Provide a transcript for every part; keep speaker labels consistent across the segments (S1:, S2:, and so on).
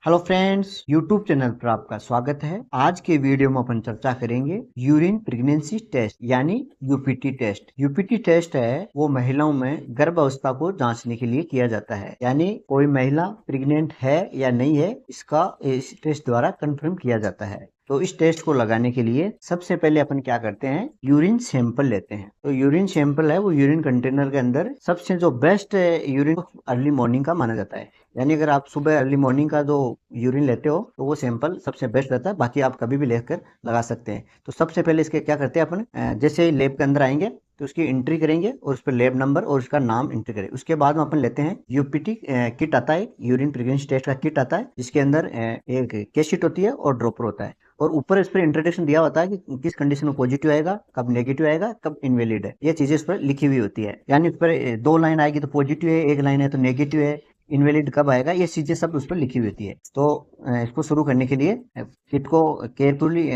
S1: Hello friends, YouTube channel पर आपका स्वागत है। आज के वीडियो में अपन चर्चा करेंगे यूरिन प्रेगनेंसी टेस्ट यानी यूपीटी टेस्ट। यूपीटी टेस्ट है वो महिलाओं में गर्भ अवस्था को जांचने के लिए किया जाता है, यानी कोई महिला प्रेग्नेंट है या नहीं है इसका इस टेस्ट द्वारा कंफर्म किया जाता है। तो इस टेस्ट को लगाने के लिए सबसे पहले अपन क्या करते हैं, यूरिन सैंपल लेते हैं। तो यूरिन सैंपल है वो यूरिन कंटेनर के अंदर सबसे जो बेस्ट यूरिन अर्ली मॉर्निंग का माना जाता है। यानी अगर आप सुबह अर्ली मॉर्निंग का जो यूरिन लेते हो तो वो सैंपल सबसे बेस्ट रहता है, बाकी आप कभी भी लेकर लगा सकते हैं। तो सबसे पहले इसके क्या करते हैं अपन, जैसे ही लैब के अंदर आएंगे तो उसकी एंट्री करेंगे और उस पर लैब नंबर और उसका नाम एंट्री करें। उसके बाद में अपन लेते हैं यूपीटी किट आता है, यूरिन प्रेगनेंसी टेस्ट का किट आता है, जिसके अंदर एक केस शीट होती है और ड्रॉपर होता है। और ऊपर इस पर इंट्रोडक्शन दिया होता है कि किस कंडीशन में पॉजिटिव आएगा, कब नेगेटिव आएगा, कब इनवैलिड है। ये चीजें इस पर लिखी हुई होती है। यानी उस पर दो लाइन आएगी तो पॉजिटिव है, एक लाइन है तो नेगेटिव है, इनवैलिड कब आएगा, ये चीजें सब उस पर लिखी हुई होती है। तो इसको शुरू करने के लिए किट को केयरफुली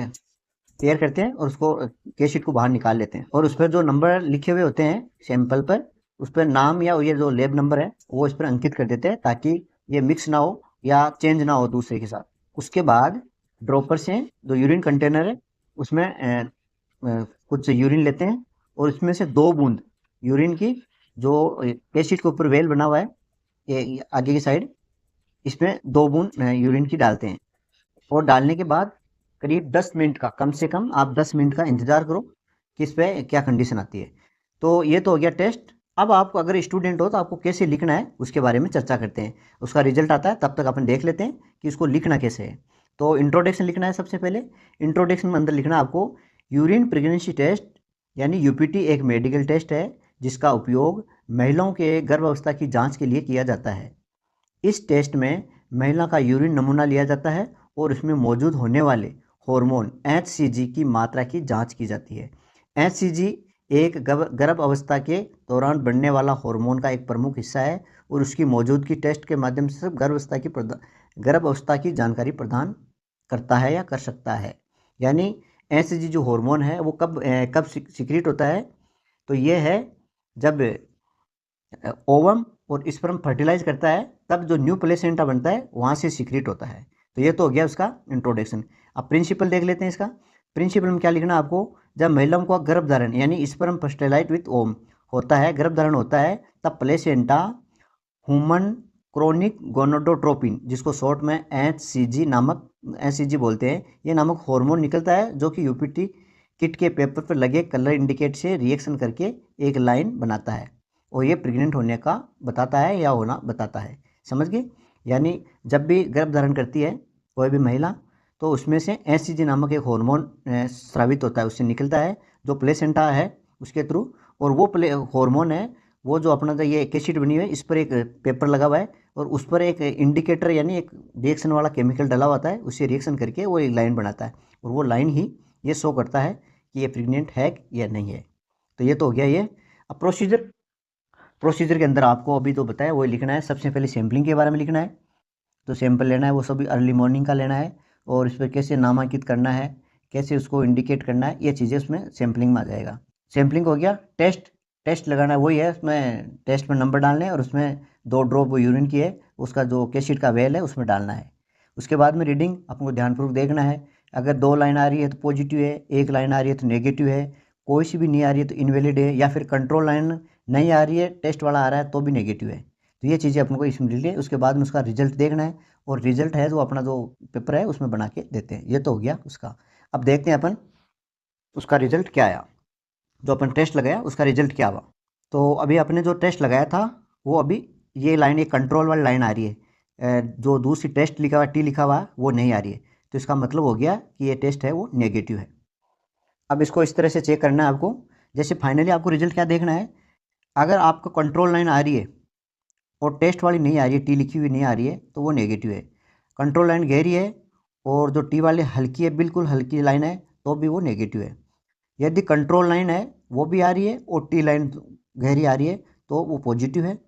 S1: तैयार करते हैं और उसको केस शीट को बाहर निकाल लेते हैं। और उस पर जो नंबर लिखे हुए होते हैं सैंपल पर, उस पर नाम या ये जो लैब नंबर है वो इस पर अंकित कर देते हैं, ताकि ये मिक्स ना हो या चेंज ना हो दूसरे के साथ। उसके बाद ड्रॉपर से जो यूरिन कंटेनर है उसमें कुछ यूरिन लेते हैं और उसमें से 2 बूंद यूरिन की, जो केस शीट के ऊपर वेल बना हुआ है ये आगे की साइड, इसमें 2 बूंद यूरिन की डालते हैं। और डालने के बाद करीब 10 मिनट का, कम से कम आप 10 मिनट का इंतजार करो कि इस पर क्या कंडीशन आती है। तो ये तो हो गया टेस्ट। अब आपको अगर स्टूडेंट हो तो आपको कैसे लिखना है उसके बारे में चर्चा करते हैं। उसका रिजल्ट आता है तब तक अपन देख लेते हैं कि उसको लिखना कैसे है। तो इंट्रोडक्शन लिखना है सबसे पहले। इंट्रोडक्शन में अंदर लिखना है आपको, यूरिन प्रेगनेंसी टेस्ट यानी यूपीटी एक मेडिकल टेस्ट है जिसका उपयोग महिलाओं के गर्भावस्था की जांच के लिए किया जाता है। इस टेस्ट में महिला का यूरिन नमूना लिया जाता है और उसमें मौजूद होने वाले हार्मोन एचसीजी की मात्रा की जांच की जाती है। एचसीजी एक गर्भ अवस्था के दौरान बढ़ने वाला हार्मोन का एक प्रमुख हिस्सा है और उसकी मौजूदगी टेस्ट के माध्यम से गर्भ अवस्था की जानकारी प्रदान करता है या कर सकता है। यानी एचसीजी जो हार्मोन है वो कब सिक्रीट होता है, तो ये है जब ओवम और स्पर्म फर्टिलाइज करता है, तब जो न्यू प्लेसेंटा बनता है वहाँ से सीक्रेट होता है। तो ये तो हो गया उसका इंट्रोडक्शन। अब प्रिंसिपल देख लेते हैं इसका। प्रिंसिपल में क्या लिखना है आपको, जब महिलाओं का गर्भधारण यानी स्पर्म फर्टिलाइज विथ ओम होता है, गर्भधारण होता है, तब प्लेसेंटा ह्यूमन क्रोनिक गोनोडोट्रोपिन, जिसको शॉर्ट में एचसीजी बोलते हैं, ये नामक हार्मोन निकलता है, जो कि यूपीटी किट के पेपर पर लगे कलर इंडिकेट से रिएक्शन करके एक लाइन बनाता है और ये प्रेग्नेंट होने का बताता है या होना बताता है। समझ गए? यानी जब भी गर्भ धारण करती है कोई भी महिला, तो उसमें से एचसीजी नामक एक हार्मोन स्रावित होता है, उससे निकलता है, जो प्लेसेंटा है उसके थ्रू। और वो हार्मोन है वो जो अपना जो ये केस शीट बनी हुई है, इस पर एक पेपर लगा हुआ है और उस पर एक इंडिकेटर यानी एक रिएक्शन वाला केमिकल डला होता है, उससे रिएक्शन करके वो एक लाइन बनाता है और वो लाइन ही ये शो करता है कि ये प्रेग्नेंट है या नहीं है। तो ये तो हो गया ये। अब प्रोसीजर के अंदर आपको अभी तो बताया वही लिखना है। सबसे पहले सैम्पलिंग के बारे में लिखना है। तो सैंपल लेना है वो सभी अर्ली मॉर्निंग का लेना है और इस पर कैसे नामांकित करना है, कैसे उसको इंडिकेट करना है, ये चीज़ें उसमें सैम्पलिंग में आ जाएगा। सैम्पलिंग हो गया। टेस्ट लगाना है वही है, उसमें टेस्ट में नंबर डालने हैं और उसमें 2 ड्रॉप यूरिन की है, उसका जो केस शीट का वेल है उसमें डालना है। उसके बाद में रीडिंग आपको ध्यानपूर्वक देखना है। अगर 2 लाइन आ रही है तो पॉजिटिव है, 1 लाइन आ रही है तो नेगेटिव है, कोई सी भी नहीं आ रही है तो इनवैलिड है, या फिर कंट्रोल लाइन नहीं आ रही है, टेस्ट वाला आ रहा है तो भी नेगेटिव है। तो ये चीज़ें अपन को इसमें लिख लिया। उसके बाद में उसका रिजल्ट देखना है और रिजल्ट है जो अपना जो पेपर है उसमें बना के देते हैं। ये तो हो गया उसका। अब देखते हैं अपन उसका रिजल्ट क्या आया, जो अपन टेस्ट लगाया उसका रिजल्ट क्या हुआ। तो अभी अपने जो टेस्ट लगाया था वो अभी ये लाइन, एक कंट्रोल वाली लाइन आ रही है, जो दूसरी टेस्ट लिखा हुआ टी लिखा हुआ वो नहीं आ रही है, तो इसका मतलब हो गया कि ये टेस्ट है वो नेगेटिव है। अब इसको इस तरह से चेक करना है आपको। जैसे फाइनली आपको रिजल्ट क्या देखना है, अगर आपको कंट्रोल लाइन आ रही है और टेस्ट वाली नहीं आ रही है, टी लिखी हुई नहीं आ रही है, तो वो नेगेटिव है। कंट्रोल लाइन गहरी है और जो टी वाली हल्की है, बिल्कुल हल्की लाइन है, तो भी वो नेगेटिव है। यदि कंट्रोल लाइन है वो भी आ रही है और टी लाइन गहरी आ रही है तो वो पॉजिटिव है,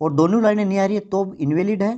S1: और दोनों लाइनें नहीं आ रही है तो इनवैलिड है,